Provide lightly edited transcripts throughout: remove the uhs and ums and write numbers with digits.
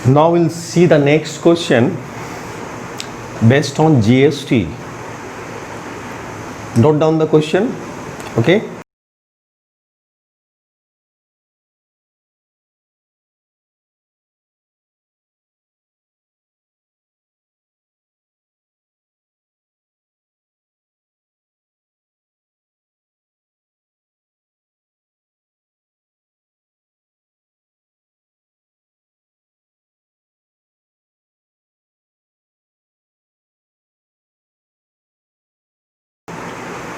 Now we'll see the next question based on GST. Note down the question. Okay.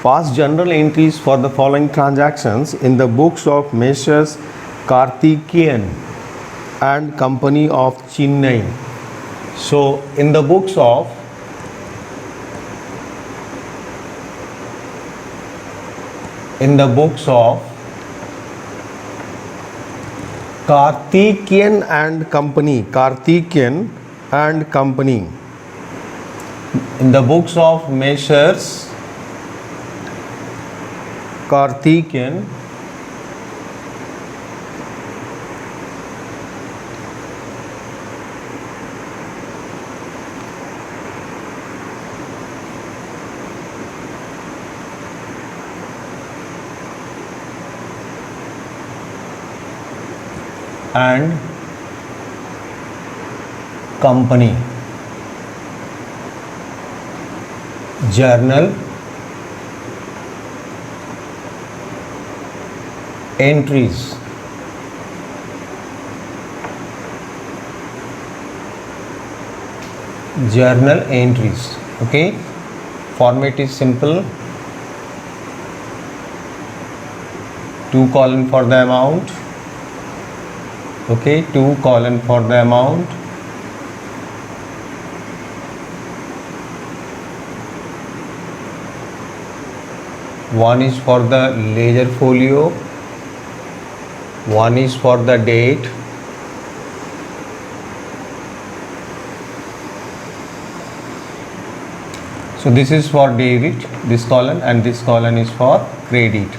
Past journal entries for the following transactions in the books of Messrs. Karthikeyan and Company of Chennai. So, in the books of Karthikeyan and Company, in the books of Messrs. Karthikeyan and Company journal entries. Okay, format is simple. 2 colon for the amount. Okay, 2 colon for the amount. One is for the ledger folio, one is for the date, so this is for debit, this column, and this column is for credit.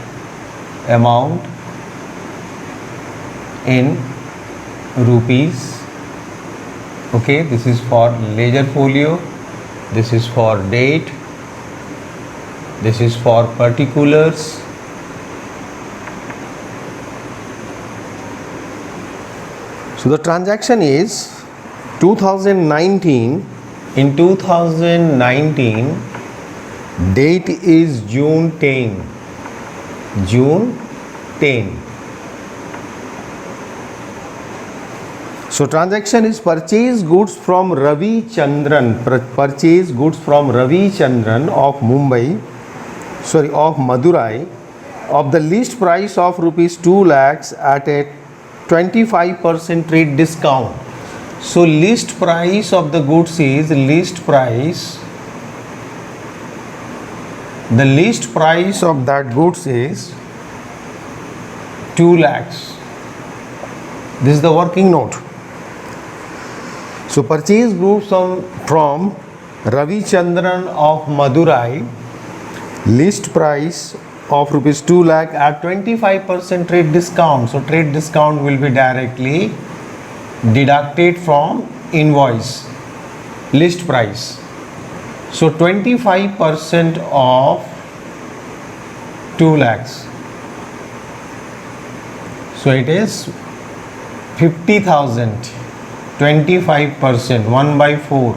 Amount in rupees. Okay, this is for ledger folio, this is for date, this is for particulars. So the transaction is 2019. In 2019, date is June 10. So transaction is purchase goods from Ravi Chandran of Madurai, of the list price of rupees 2 lakhs at a 25% trade discount. So list price of the goods is the list price of that goods is 2 lakhs. This is the working note. So purchase goods from Ravi Chandran of Madurai, list price of rupees 2 lakh at 25% trade discount. So trade discount will be directly deducted from invoice list price. So 25% of 2 lakhs. So it is 50,000. 25%, 1 by 4,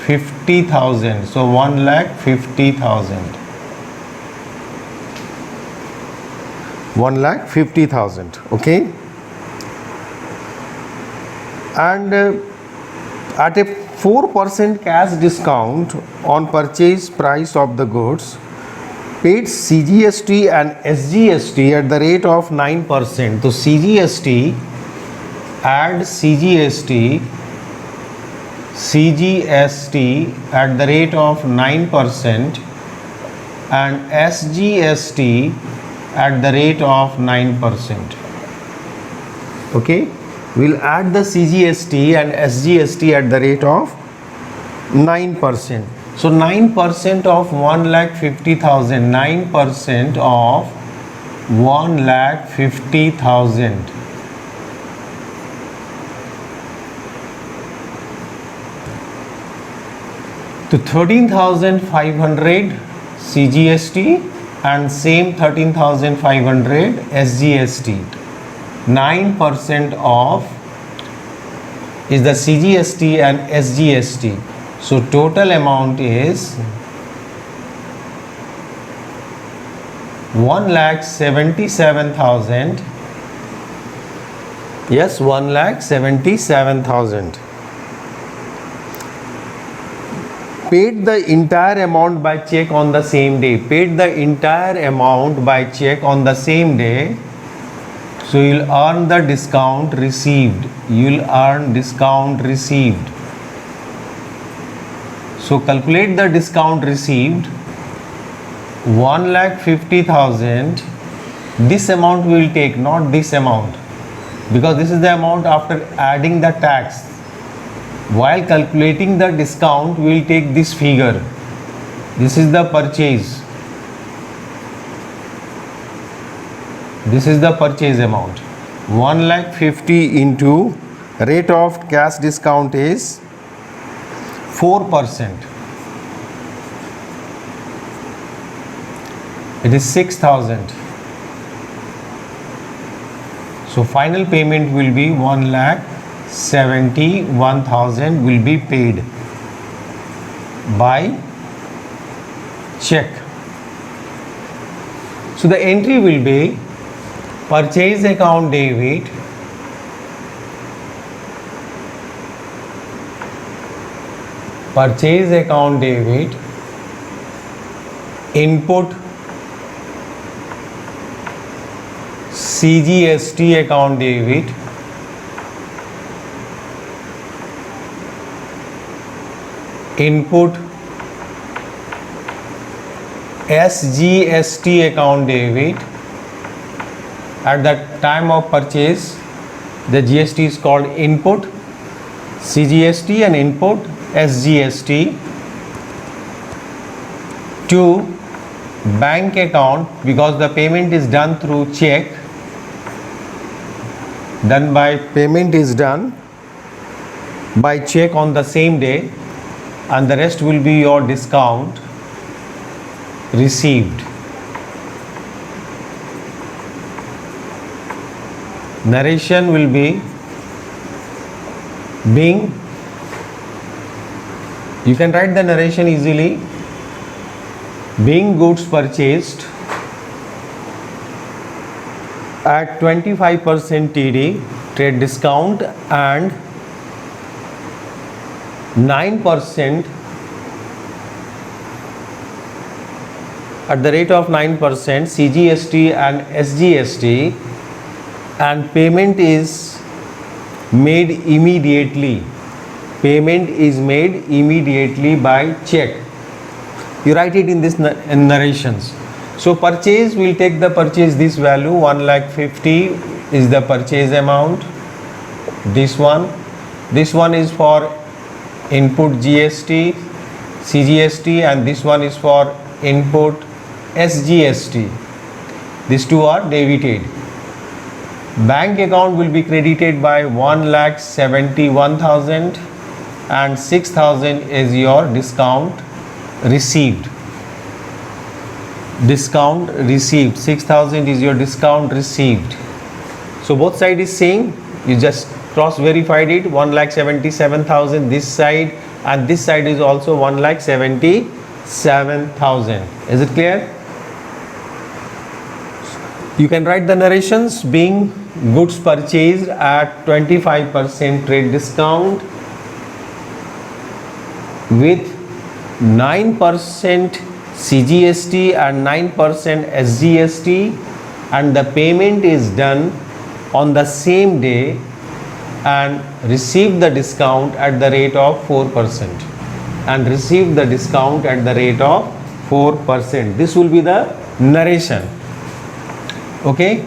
50,000. So 1,50,000. 1,50,000. Okay. And at a 4% cash discount on purchase price of the goods, paid CGST and SGST at the rate of 9%. So CGST, add CGST at the rate of 9% and SGST at the rate of 9%. Okay, we'll add the CGST and SGST at the rate of 9%. So 9% of 1,50,000, 9% of 1,50,000. to 13,500 CGST and same 13,500 SGST. 9% off is the CGST and SGST. So total amount is 1,77,000. Yes, 1,77,000. Paid the entire amount by check on the same day. Paid the entire amount by check on the same day. So you'll earn the discount received. You'll earn discount received. So calculate the discount received. 1,50,000. This amount we will take, not this amount, because this is the amount after adding the tax. While calculating the discount, we will take this figure. This is the purchase. This is the purchase amount. 1,50,000 into rate of cash discount is 4%. It is 6,000. So final payment will be 1,71,000 will be paid by check. So the entry will be purchase account debit, purchase account debit, input CGST account debit, input SGST account debit. At the time of purchase, the GST is called input CGST and input SGST. To bank account, because the payment is done through check, payment is done by check on the same day, and the rest will be your discount received. Narration will be being, you can write the narration easily, being goods purchased at 25% TD trade discount and 9% at the rate of 9% CGST and SGST, and payment is made immediately. Payment is made immediately by check. You write it in this in narrations. So purchase, will take the purchase, this value 1,50,000 is the purchase amount. This one is for input GST, CGST, and this one is for input SGST. These two are debited. Bank account will be credited by 1,71,000 and 6,000 is your discount received. Discount received, 6,000 is your discount received. So both side is same, you just cross verified it, 1,77,000 this side, and this side is also 1,77,000. Is it clear? You can write the narrations. Being goods purchased at 25% trade discount with 9% CGST and 9% SGST, and the payment is done on the same day and receive the discount at the rate of 4%, and receive the discount at the rate of 4%. This will be the narration. Okay,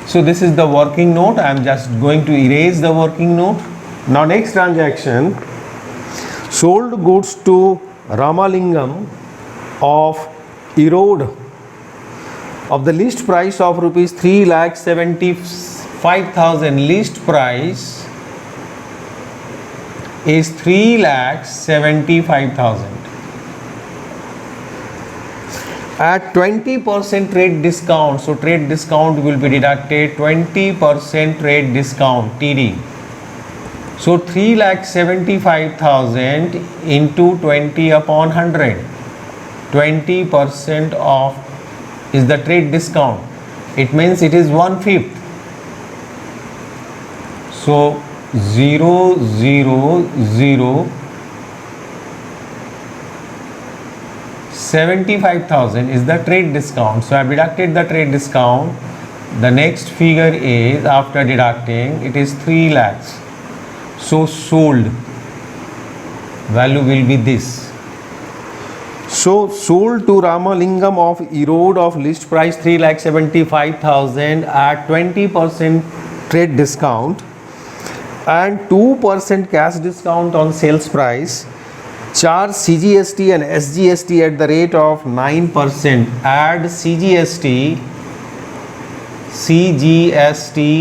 so this is the working note. I am just going to erase the working note. Now next transaction, sold goods to Ramalingam of Erode of the list price of rupees 3,75,000. List price is 3,75,000. At 20% trade discount, so trade discount will be deducted 20% trade discount TD. So 3,75,000 into 20 upon 100. 20% of is the trade discount. It means it is 1/5. So 0,0,0,75,000 is the trade discount. So I have deducted the trade discount. The next figure is, after deducting, it is 3 lakhs. So sold value will be this. So sold to Ramalingam of Erode of list price 3,75,000 at 20% trade discount and 2% cash discount on sales price. Charge CGST and SGST at the rate of 9%. Add CGST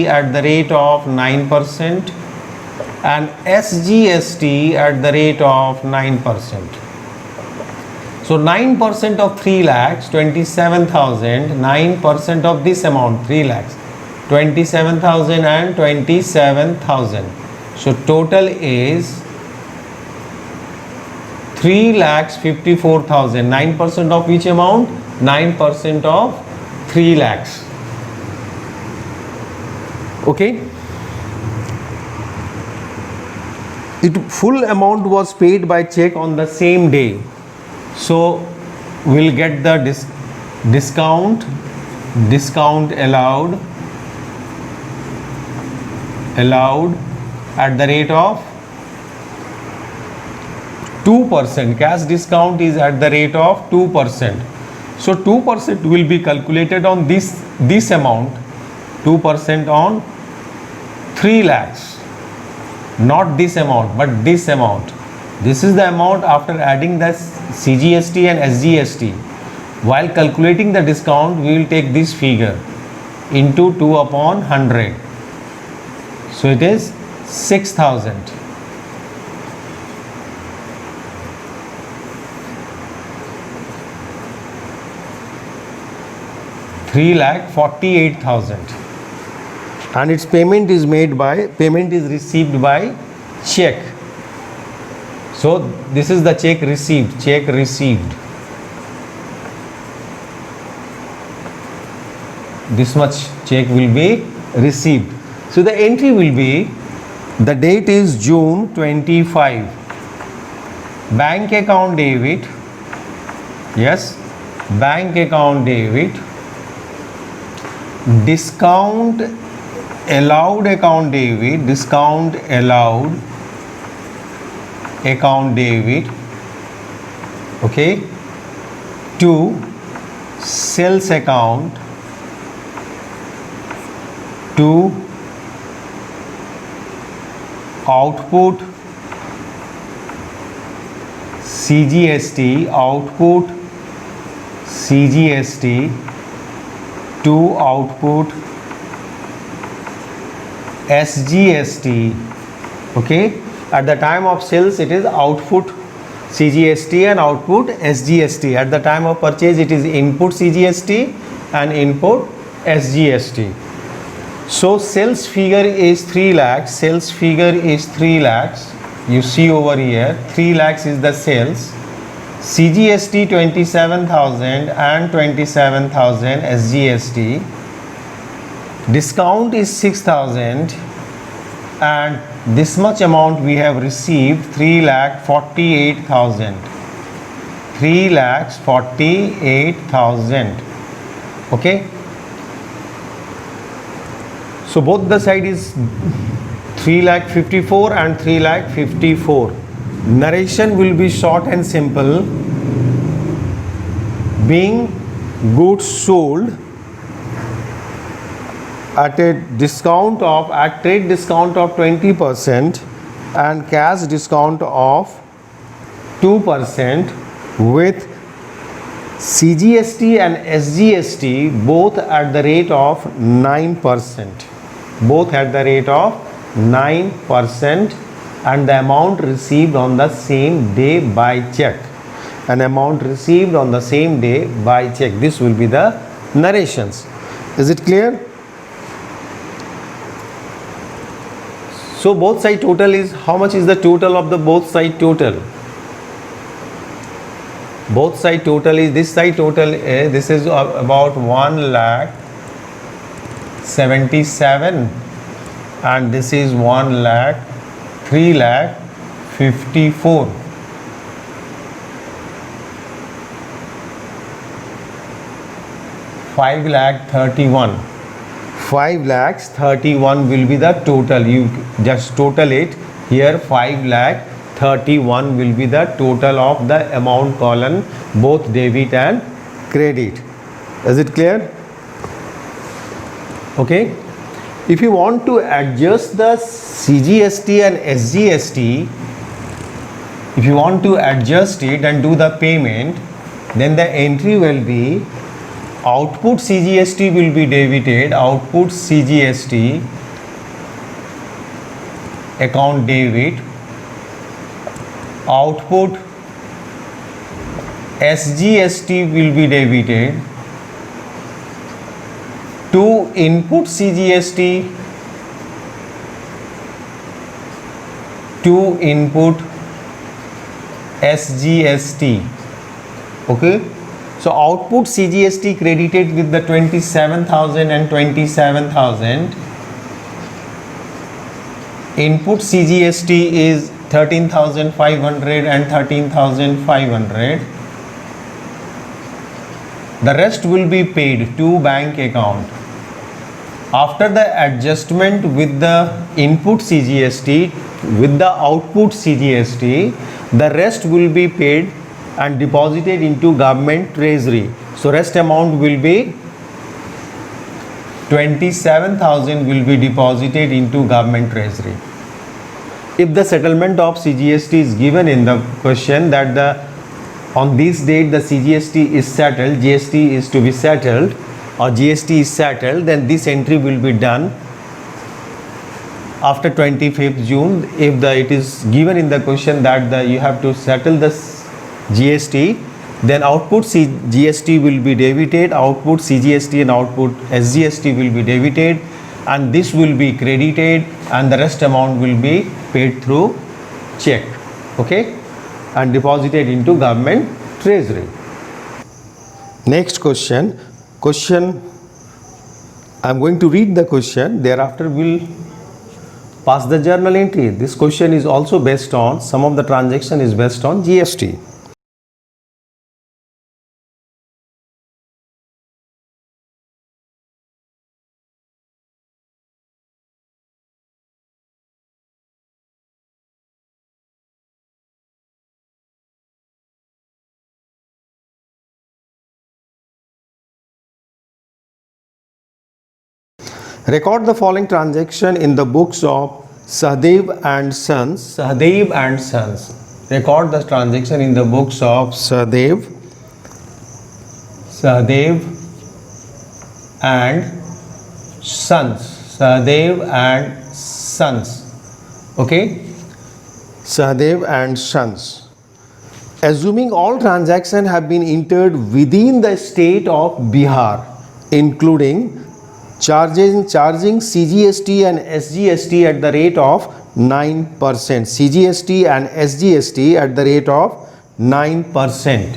at the rate of 9% and SGST at the rate of 9%. So 9% of 3 lakhs, 27,000, 9% of this amount, 3 lakhs, 27,000 and 27,000. So total is 3,54,000. 9% of which amount? 9% of 3 lakhs. Okay. It full amount was paid by check on the same day. So we'll get the discount allowed at the rate of 2%. Cash discount is at the rate of 2%. So 2% will be calculated on this amount, 2% on 3 lakhs. Not this amount, but this amount. This is the amount after adding the CGST and SGST. While calculating the discount, we will take this figure into 2 upon 100. So it is 6,000. $3,48,000. And its payment is received by check. So this is the check received. This much check will be received. So the entry will be, the date is June 25. Bank account debit. Yes, bank account debit. Discount allowed account debit. Discount allowed account debit. Okay. To sales account. To output CGST. Output CGST. To output SGST. Okay. At the time of sales, it is output CGST and output SGST. At the time of purchase, it is input CGST and input SGST. So sales figure is 3 lakhs. Sales figure is 3 lakhs. You see over here, 3 lakhs is the sales. CGST 27,000 and 27,000 SGST. Discount is 6,000 and this much amount we have received, 3,48,000. 3,48,000. Okay. So both the side is 3,54,000 and 3,54,000. Narration will be short and simple. Being goods sold at trade discount of 20% and cash discount of 2% with CGST and SGST both at the rate of 9%. Both at the rate of 9%. and the amount received on the same day by check. An amount received on the same day by check. This will be the narrations. Is it clear? So both side total is, how much is the total of the both side total? Both side total is, this side total is, this is about 1,77,000 and this is 3,54,000. 5,31,000. 5,31,000 will be the total. You just total it here. 5,31,000 will be the total of the amount column, both debit and credit. Is it clear? Okay. If you want to adjust the CGST and SGST, if you want to adjust it and do the payment, then the entry will be output CGST will be debited, output CGST account debit, output SGST will be debited, to input CGST, to input SGST. Okay. So output CGST credited with the 27,000 and 27,000. Input CGST is 13,500 and 13,500. The rest will be paid to bank account. After the adjustment with the input CGST with the output CGST, the rest will be paid and deposited into government treasury. So rest amount will be 27,000 will be deposited into government treasury. If the settlement of CGST is given in the question that on this date the CGST is settled, GST is to be settled or GST is settled, then this entry will be done after 25th June. If it is given in the question that you have to settle the GST, then output GST will be debited, output CGST and output SGST will be debited, and this will be credited, and the rest amount will be paid through check, okay, and deposited into government treasury. Next question. I'm going to read the question, thereafter we'll pass the journal entry. This question is also based on, some of the transaction is based on GST. Record the following transaction in the books of Sahdev and Sons. Sahdev and Sons. Record the transaction in the books of Sahdev and Sons. Sahdev and Sons. Okay. Sahdev and Sons. Assuming all transactions have been entered within the state of Bihar, including charging CGST and SGST at the rate of 9%. CGST and SGST at the rate of 9%.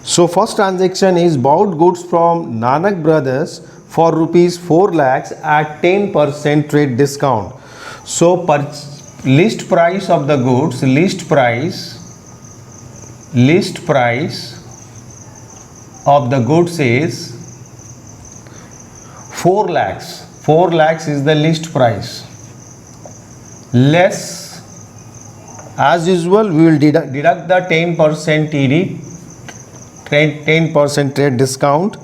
So first transaction is bought goods from Nanak Brothers for rupees 4 lakhs at 10% trade discount. So list price of the goods, list price of the goods is 4 lakhs. 4 lakhs is the list price. Less, as usual, we will deduct the 10% TD, 10% trade discount.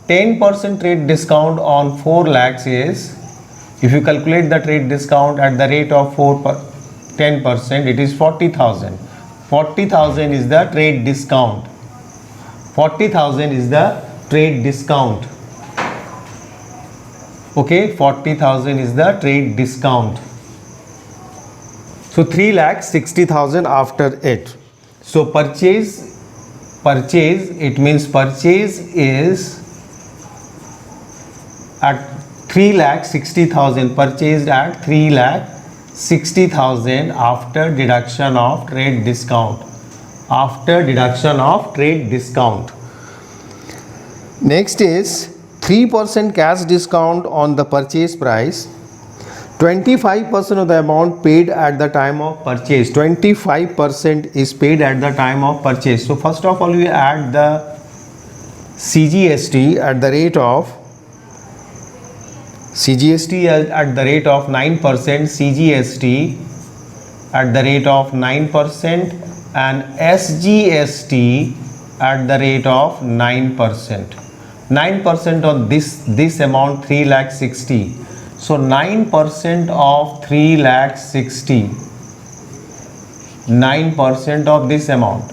10% trade discount on 4 lakhs is, if you calculate the trade discount at the rate of 10%, it is 40,000. 40,000 is the trade discount. 40,000 is the trade discount. Okay, 40,000 is the trade discount. So 3,60,000 after it. So purchase, it means purchase is at 3,60,000, purchased at 3,60,000 after deduction of trade discount. After deduction of trade discount. Next is 3% cash discount on the purchase price. 25% of the amount paid at the time of purchase. 25% is paid at the time of purchase. So first of all, we add the CGST at the rate of 9%, CGST at the rate of 9%, and SGST at the rate of 9%. 9% on this amount 3,60,000. So 9% of 3,60,000. 9% of this amount.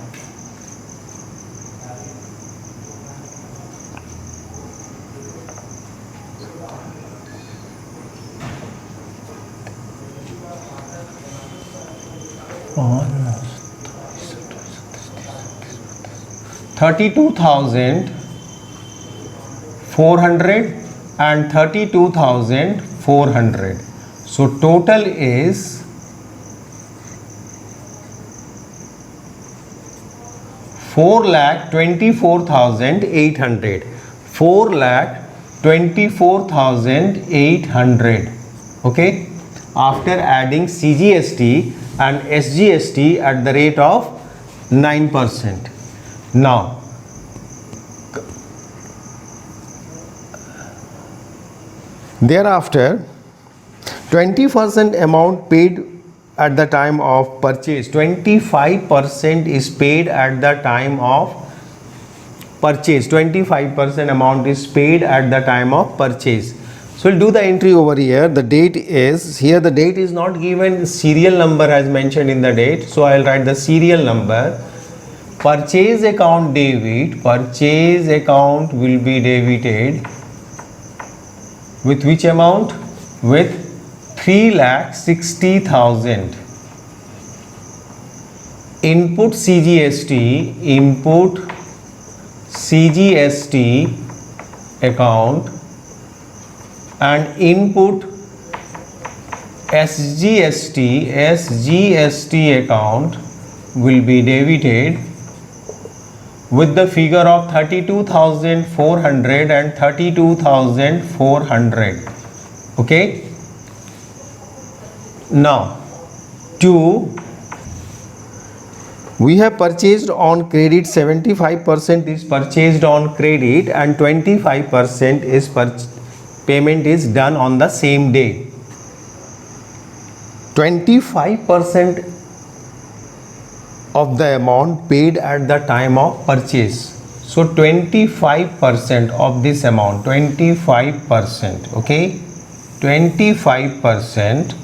$32,400 and 32,400. So total is 4,24,800. 4,24,800. Okay, after adding CGST and SGST at the rate of 9%. Now thereafter 20% amount paid at the time of purchase. 25% is paid at the time of purchase. 25% amount is paid at the time of purchase. So we'll do the entry over here. The date is here. The date is not given. Serial number as mentioned in the date. So I'll write the serial number. Purchase account debit. Purchase account will be debited with which amount? With 3,60,000. Input CGST. Input CGST account and input SGST account will be debited with the figure of 32,400 and 32,400. Okay. Now, we have purchased on credit. 75% is purchased on credit and 25% is payment is done on the same day. 25% of the amount paid at the time of purchase. So 25% of this amount, 25%, okay, 25%.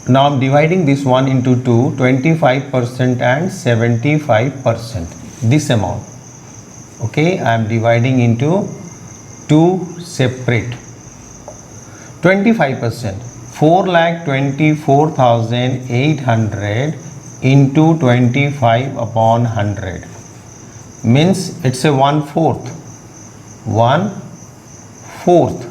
Now I'm dividing this one into two, 25% and 75%, this amount, okay, I am dividing into two separate. 25%, 4,24,800 into 25 upon 100 means it's a 1/4. 1/4.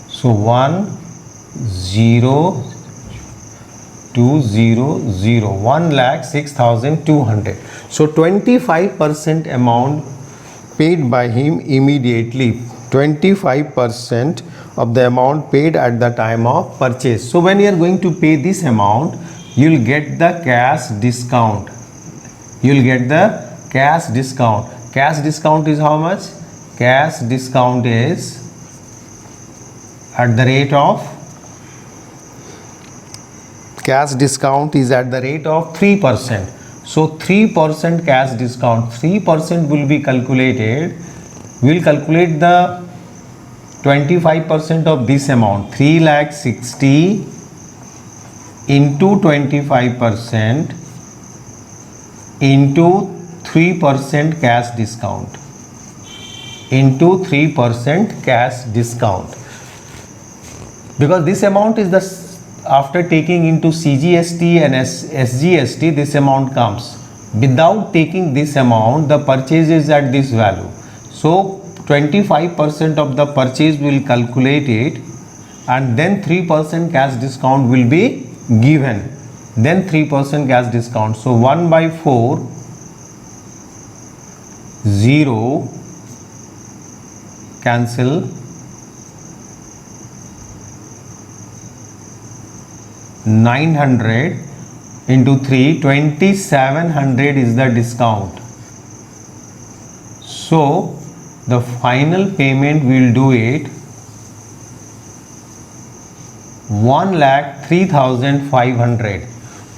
So 1,0,200, 1,06,200. So 25% amount paid by him immediately. 25% of the amount paid at the time of purchase. So when you are going to pay this amount, you will get the cash discount. You will get the cash discount. Cash discount is how much? Cash discount is at the rate of 3%. So 3% cash discount. 3% will be calculated. We will calculate the 25% of this amount. 3,60,000 into 25% into 3% cash discount. Into 3% cash discount. Because this amount is the after taking into CGST and SGST, this amount comes. Without taking this amount, the purchase is at this value. So 25% of the purchase will calculate it, and then 3% cash discount will be given. Then 3% cash discount. So 1 by 4, 0, cancel, 900 into 3, 2700 is the discount. So the final payment will do it 1,03,500.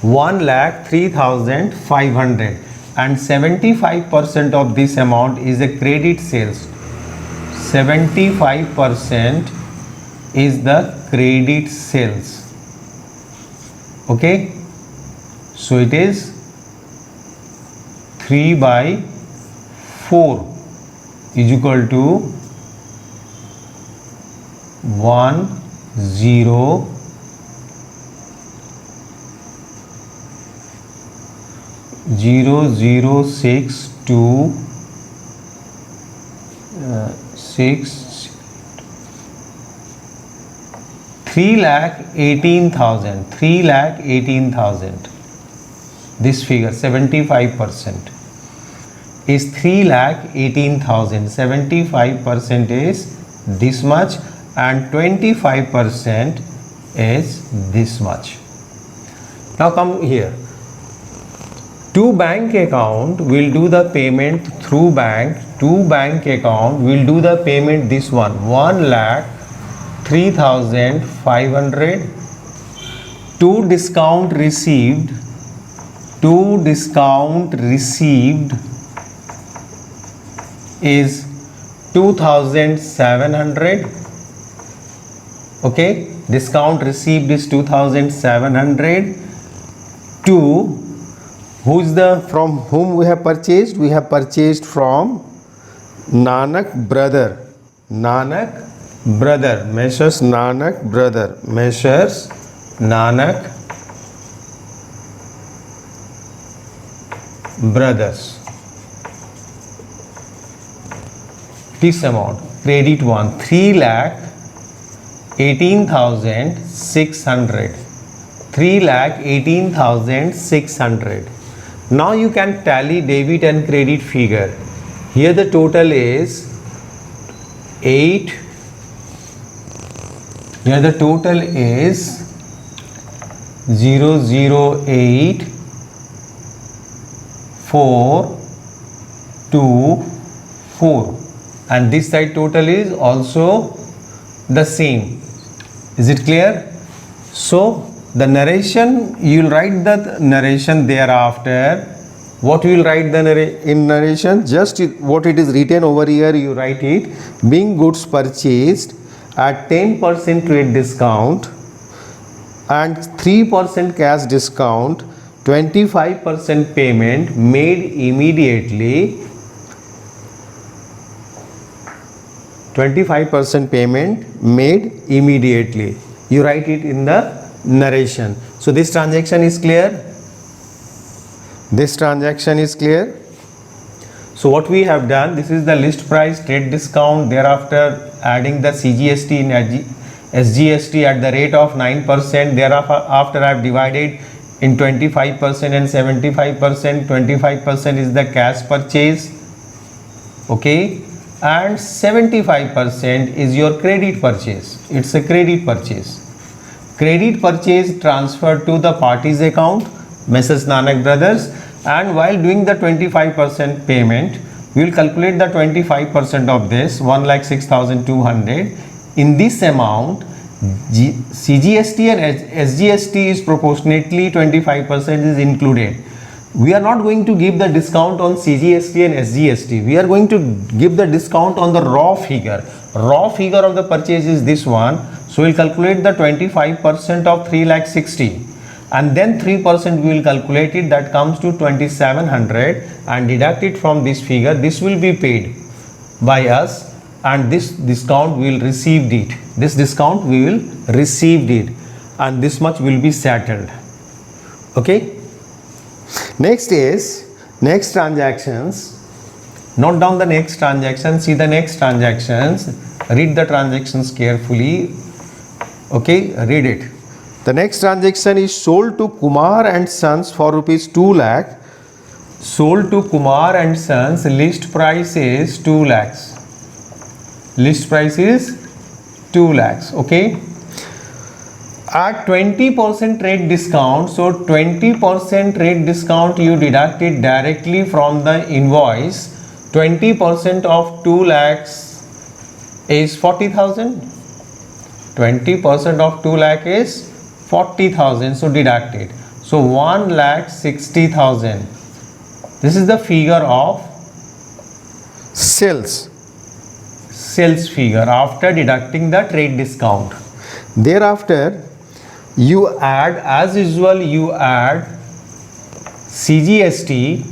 1,03,500, and 75% of this amount is a credit sales. 75% is the credit sales. Okay, so it is 3 by 4 is equal to 1, 0, 006 2 6 3,18,000. 3,18,000. This figure 75% is 3,18,000. 75% is this much, and 25% is this much. Now come here. To bank account will do the payment through bank. To bank account will do the payment this one, 1,03,500. To discount received. To discount received is 2,700. Okay, discount received is 2,700. To who's the, from whom we have purchased? We have purchased from Nanak brother. Nanak brother. Messrs Nanak brother. Messrs Nanak brothers. This amount, credit one, 3,18,600. 3,18,600. Now you can tally debit and credit figure. Here the total is 8. Here the total is 008 4 2 4, and this side total is also the same. Is it clear? So the narration, you will write the narration thereafter. What you will write in narration? Just what it is written over here, you write it. Being goods purchased at 10% trade discount and 3% cash discount, 25% payment made immediately. 25% payment made immediately. You write it in the narration. So this transaction is clear. This transaction is clear. So what we have done, this is the list price, trade discount, thereafter adding the CGST in SGST at the rate of 9%. Thereafter I have divided in 25% and 75%. 25% is the cash purchase. Okay, and 75% is your credit purchase. It's a credit purchase. Credit purchase transferred to the party's account, Messrs Nanak brothers, and while doing the 25% payment, we will calculate the 25% of this, 1,06,200. In this amount, CGST and SGST is proportionately 25% is included. We are not going to give the discount on CGST and SGST. We are going to give the discount on the raw figure. Raw figure of the purchase is this one. So we will calculate the 25% of 3,60,000, and then 3% we will calculate it, that comes to 2,700, and deduct it from this figure. This will be paid by us, and this discount we will receive it. This discount we will receive it. and this much will be settled. Okay. Next is next transactions. Note down the next transactions. See the next transactions. Read the transactions carefully. Okay, read it. The next transaction is sold to Kumar and Sons for rupees 2 lakh. Sold to Kumar and Sons. List price is 2 lakhs. List price is 2 lakhs. Okay. At 20% rate discount, so 20% rate discount you deduct it directly from the invoice. 20% of 2 lakhs is 40,000. 20% of 2 lakh is 40,000, so deduct it. So 1,60,000. This is the figure of sales figure after deducting the trade discount. Thereafter, you add, as usual, you add CGST,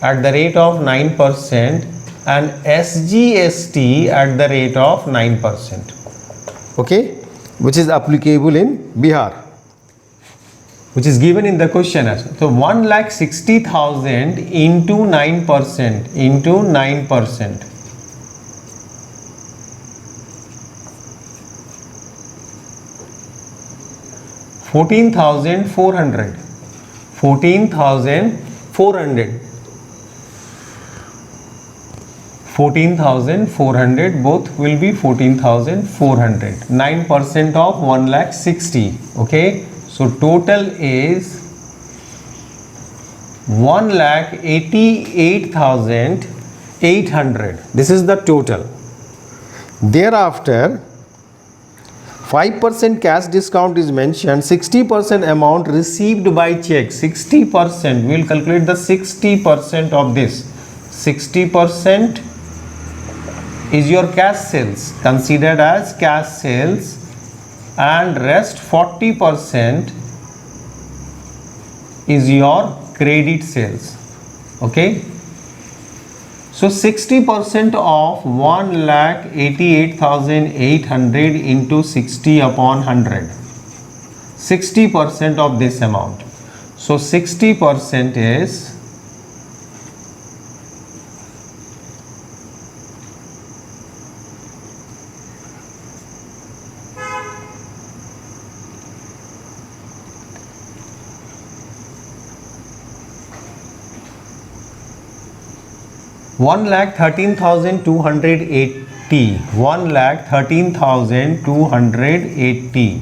at the rate of 9% and SGST at the rate of 9%. Okay, which is applicable in Bihar, which is given in the question as well. So 1,60,000 into 9%. 14,400. 14,400, both will be 14,400. 9% of 1,60,000. Okay, so total is 1,88,800. This is the total. Thereafter, 5% cash discount is mentioned. 60% amount received by check. 60%, we will calculate the 60% of this. 60% is your cash sales, considered as cash sales, and rest 40% is your credit sales. Okay, so 60% of 1,88,800 into 60 upon 100, 60% of this amount. So 60% is 1,13,280. 1,13,280.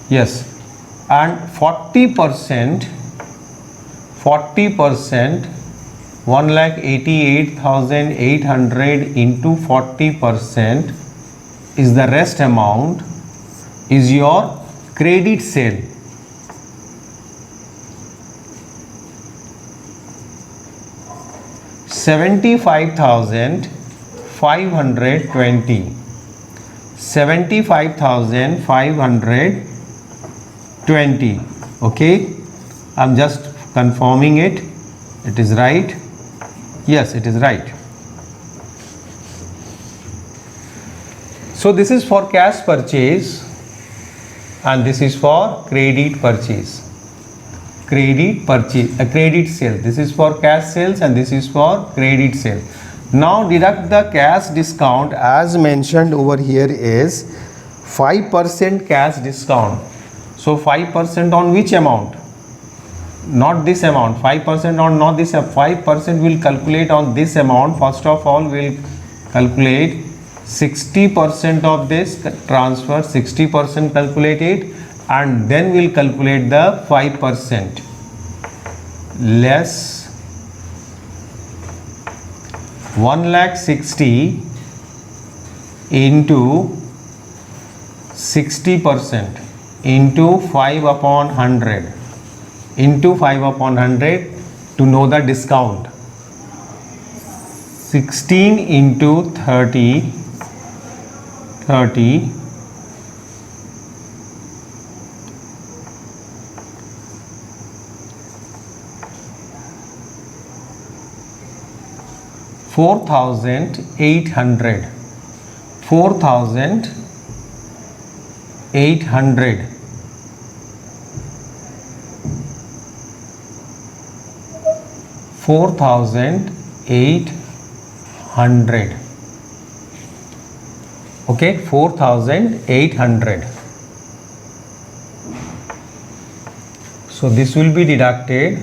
Yes, and 40%, 1,88,800 into 40% is the rest amount, is your credit sale. $75,520. 75,520. Okay, I'm just confirming it. It is right. Yes, it is right. So this is for cash purchase and this is for credit purchase. Credit sale. This is for cash sales and this is for credit sale. Now deduct the cash discount as mentioned over here is 5% cash discount. So 5% on which amount? Not this amount. 5% on not this. 5% will calculate on this amount. First of all, we'll calculate 60% of this transfer. 60% calculate it, and then we'll calculate the 5% less 1,60,000 into 60% into 5 upon 100 into 5 upon 100 to know the discount. 16 into 30 4,800. 4,800. 4,800. Okay, 4,800. So this will be deducted.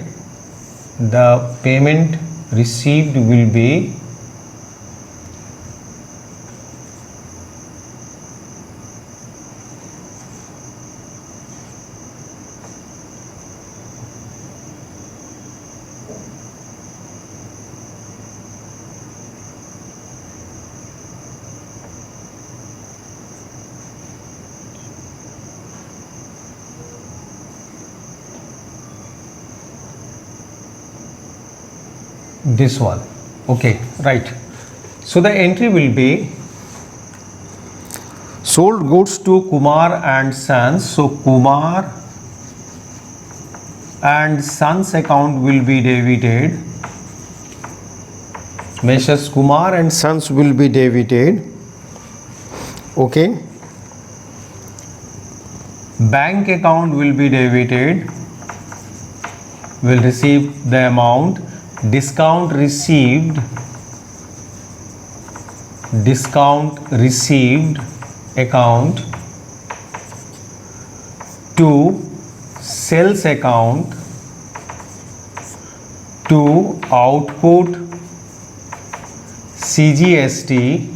The payment received will be this one. Okay, right. So the entry will be sold goods to Kumar and Sons. So Kumar and Sons account will be debited. Messrs. Kumar and Sons will be debited. Okay. Bank account will be debited. Will receive the amount. Discount received account to sales account to output CGST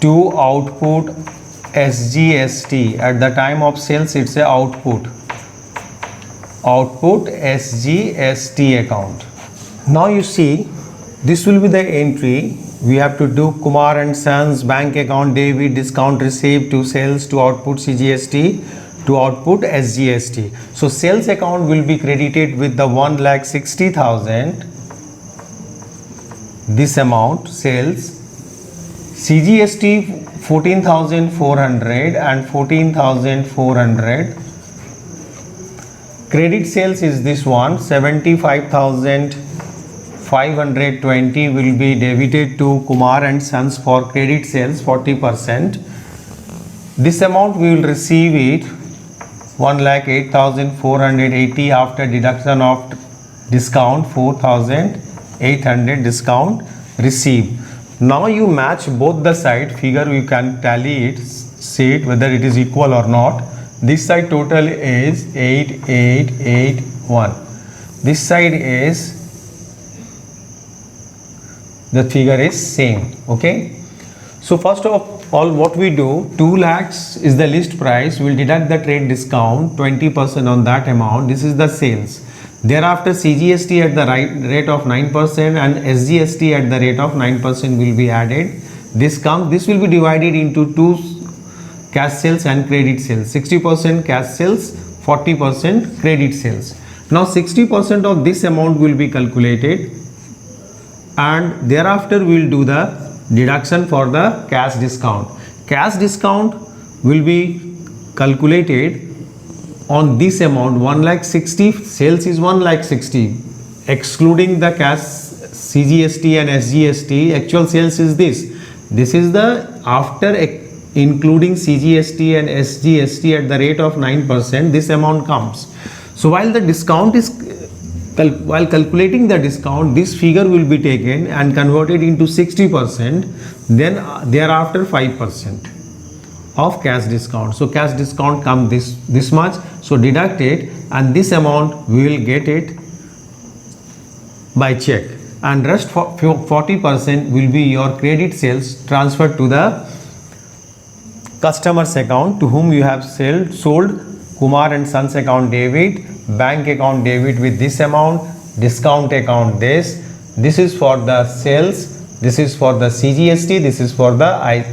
to output SGST. At the time of sales, it's a output SGST account. Now you see, this will be the entry. We have to do Kumar and Sons bank account debit, discount received to sales to output CGST to output SGST. So sales account will be credited with the 1,60,000. This amount sales. CGST 14,400 and 14,400. Credit sales is this one, 75,520 will be debited to Kumar and Sons for credit sales, 40%. This amount we will receive it 1,08,480 after deduction of discount, 4,800 discount received. Now you match both the side figure, you can tally it, see it whether it is equal or not. This side total is 8881. This side is, the figure is same. Okay. So first of all, what we do, 2 lakhs is the list price. We will deduct the trade discount 20% on that amount. This is the sales. Thereafter CGST at the rate of 9% and SGST at the rate of 9% will be added. This will be divided into 2 cash sales and credit sales. 60% cash sales, 40% credit sales. Now 60% of this amount will be calculated, and thereafter we will do the deduction for the cash discount. Cash discount will be calculated on this amount, 1,60,000. Sales is 1,60,000, excluding the cash CGST and SGST. Actual sales is this. This is the after including CGST and SGST at the rate of 9%, this amount comes. So while the discount is, while calculating the discount, this figure will be taken and converted into 60%, then thereafter 5% of cash discount. So cash discount comes this much, so deduct it, and this amount we will get it by check, and rest 40% will be your credit sales transferred to the customer's account to whom you have sold. Kumar and Sons account debit, bank account debit with this amount, discount account this is for the sales, this is for the CGST, this is for the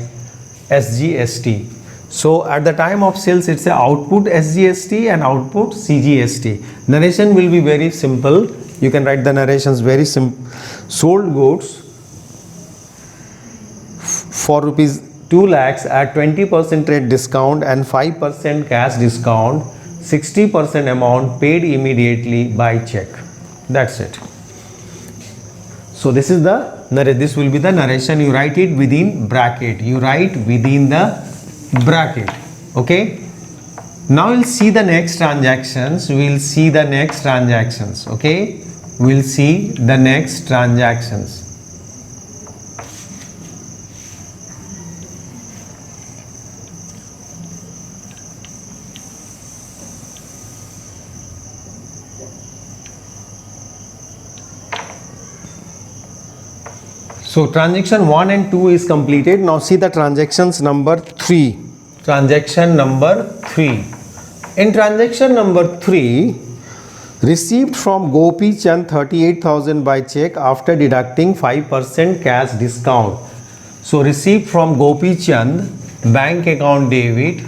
SGST. So at the time of sales, it's a output SGST and output CGST. Narration will be very simple. You can write the narrations very simple. Sold goods for rupees 2 lakhs at 20% trade discount and 5% cash discount, 60% amount paid immediately by check. That's it. So this is the this will be the narration. You write it within bracket. You write within the bracket. Okay. Now we'll see the next transactions. We'll see the next transactions. Okay. We'll see the next transactions. So transaction 1 and 2 is completed. Now see the transactions number 3. Transaction number 3. In transaction number 3, received from Gopi Chand 38,000 by check after deducting 5% cash discount. So received from Gopi Chand, bank account debit.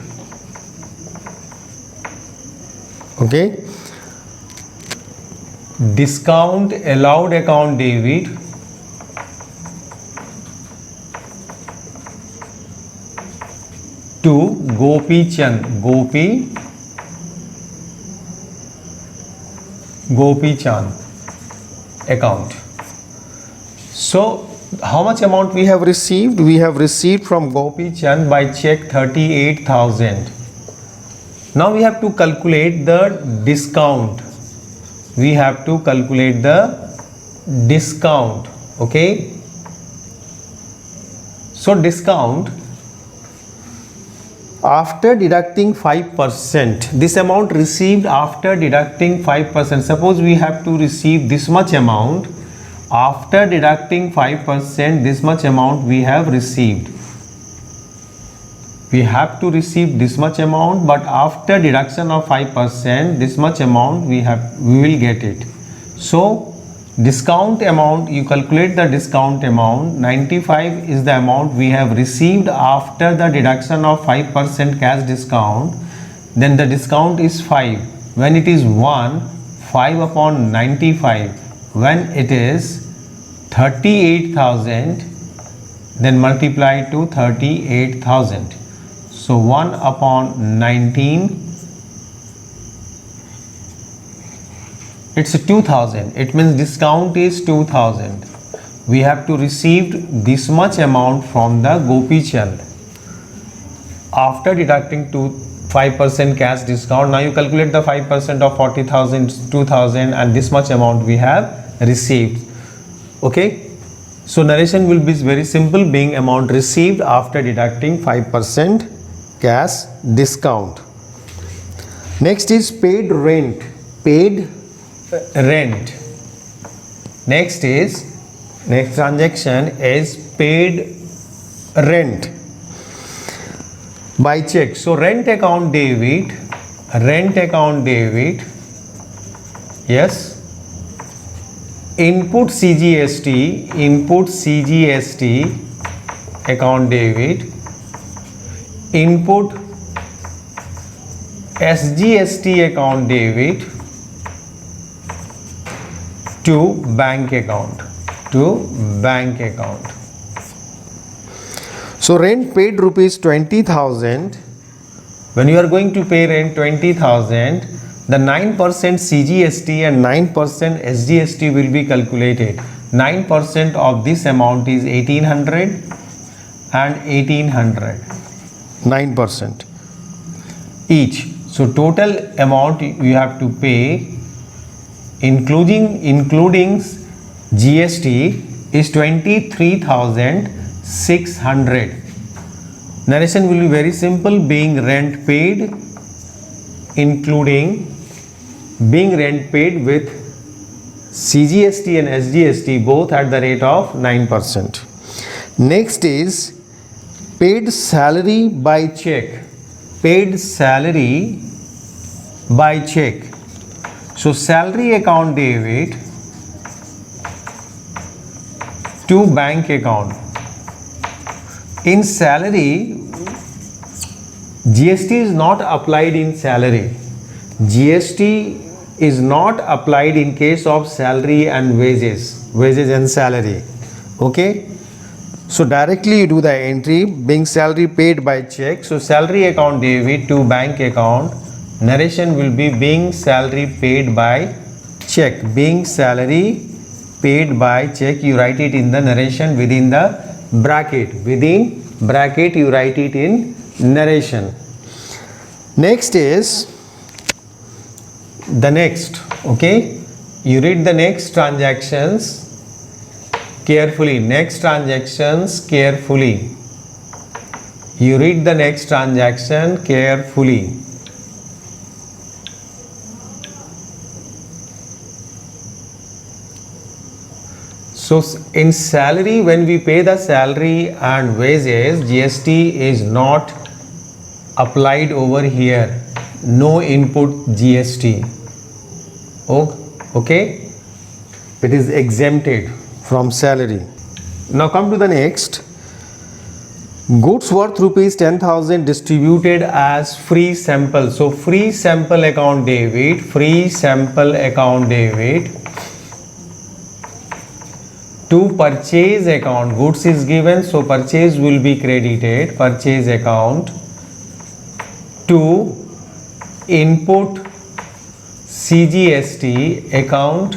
Okay. Discount allowed account debit. To Gopi Chand, Gopi Chand account. So how much amount we have received? We have received from Gopi Chand by check 38,000. Now we have to calculate the discount. We have to calculate the discount. Okay. So discount, after deducting 5%, this amount received after deducting 5%. Suppose we have to receive this much amount. After deducting 5%, this much amount we have received. We have to receive this much amount, but after deduction of 5%, this much amount we will get it. So discount amount, you calculate the discount amount. 95 is the amount we have received after the deduction of 5% cash discount. Then the discount is 5. When it is 1, 5 upon 95. When it is 38,000, then multiply to 38,000. So 1 upon 19. It's 2,000. It means discount is 2,000. We have to receive this much amount from the Gopi Chand after deducting 5% cash discount. Now you calculate the 5% of 40,000, 2,000, and this much amount we have received. Okay. So narration will be very simple, being amount received after deducting 5% cash discount. Next is paid rent. Paid rent. Next transaction is paid rent by check. So rent account debit. Yes. Input CGST account debit. Input SGST account debit to bank account. So rent paid rupees 20,000. When you are going to pay rent 20,000, the 9% CGST and 9% SGST will be calculated. 9% of this amount is 1,800 and 1,800. 9% each. So total amount you have to pay, including GST, is 23,600. Narration will be very simple, being rent paid with CGST and SGST both at the rate of 9%. Next is paid salary by check. So salary account debit to bank account. In salary, GST is not applied in salary. GST is not applied in case of salary and wages and salary. Okay. So directly you do the entry, being salary paid by check. So salary account debit to bank account. Narration will be being salary paid by check. Being salary paid by check, you write it in the narration within the bracket. Within bracket you write it in narration. Next is the next. Okay, you read the next transactions carefully. Next transactions carefully. You read the next transaction carefully. So in salary, when we pay the salary and wages, GST is not applied over here. No input GST. Okay, it is exempted from salary. Now come to the next. Goods worth rupees 10,000 distributed as free sample. So free sample account debit, free sample account debit to purchase account. Goods is given, so purchase will be credited. Purchase account to input CGST account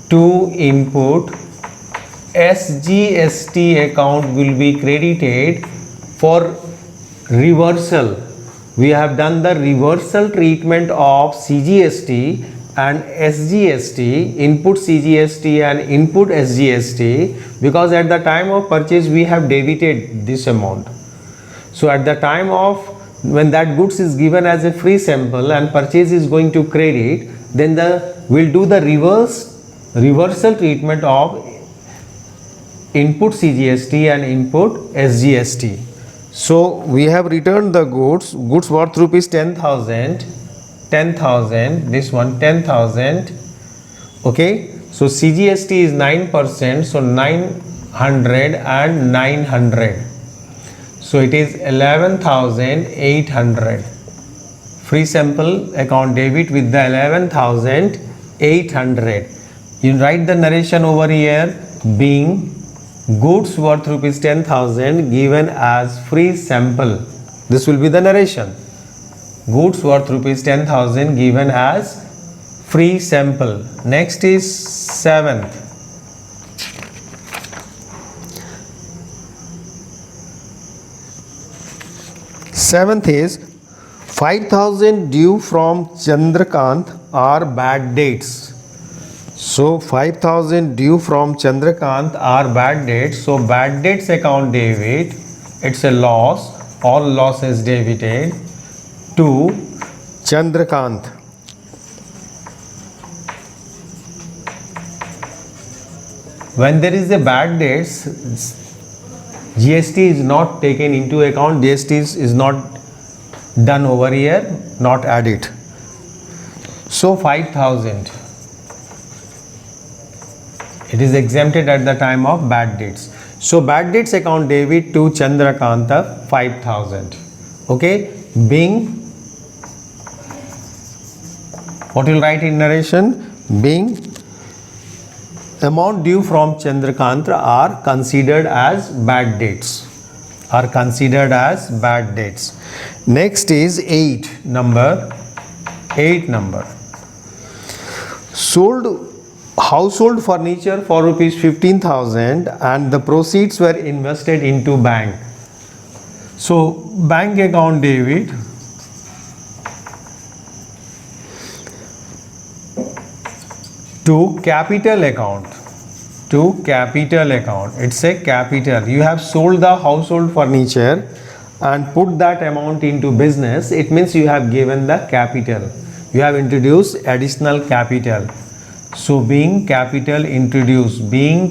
to input SGST account will be credited for reversal. We have done the reversal treatment of CGST and SGST, input CGST and input SGST, because at the time of purchase we have debited this amount. So at the time of when that goods is given as a free sample and purchase is going to credit, then we'll do the reversal treatment of input CGST and input SGST. So we have returned the goods worth rupees 10,000, this one 10,000. Okay, so CGST is 9%, so 900 and 900. So it is 11,800. Free sample account debit with the 11,800. You write the narration over here, being goods worth rupees 10,000 given as free sample. This will be the narration. Goods worth rupees 10,000 given as free sample. Next is 7th. Seventh is 5,000 due from Chandrakant are bad dates. So 5,000 due from Chandrakant are bad dates. So bad dates account debit, it's a loss. All losses debited to Chandrakant. When there is a bad dates, GST is not taken into account. GST is not done over here, not added. So 5,000. It is exempted at the time of bad dates. So bad dates account debit to Chandrakanta 5,000. Okay, being, what you will write in narration, being amount due from Chandrakanta are considered as bad dates. Are considered as bad dates. Next is 8 number. Sold household furniture for rupees 15,000 and the proceeds were invested into bank. So bank account debit to capital account. It's a capital. You have sold the household furniture and put that amount into business. It means you have given the capital. You have introduced additional capital. So being capital introduced. You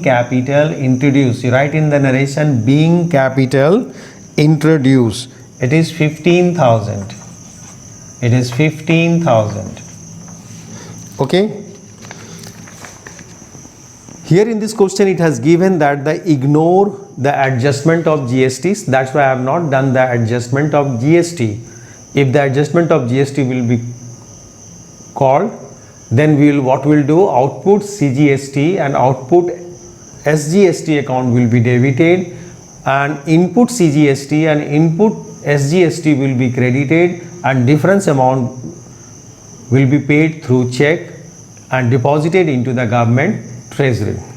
write in the narration, being capital introduced. It is 15,000. Okay. Here in this question it has given that ignore the adjustment of GSTs. That's why I have not done the adjustment of GST. If the adjustment of GST will be called, then what we'll do, output CGST and output SGST account will be debited and input CGST and input SGST will be credited and difference amount will be paid through check and deposited into the government treasury.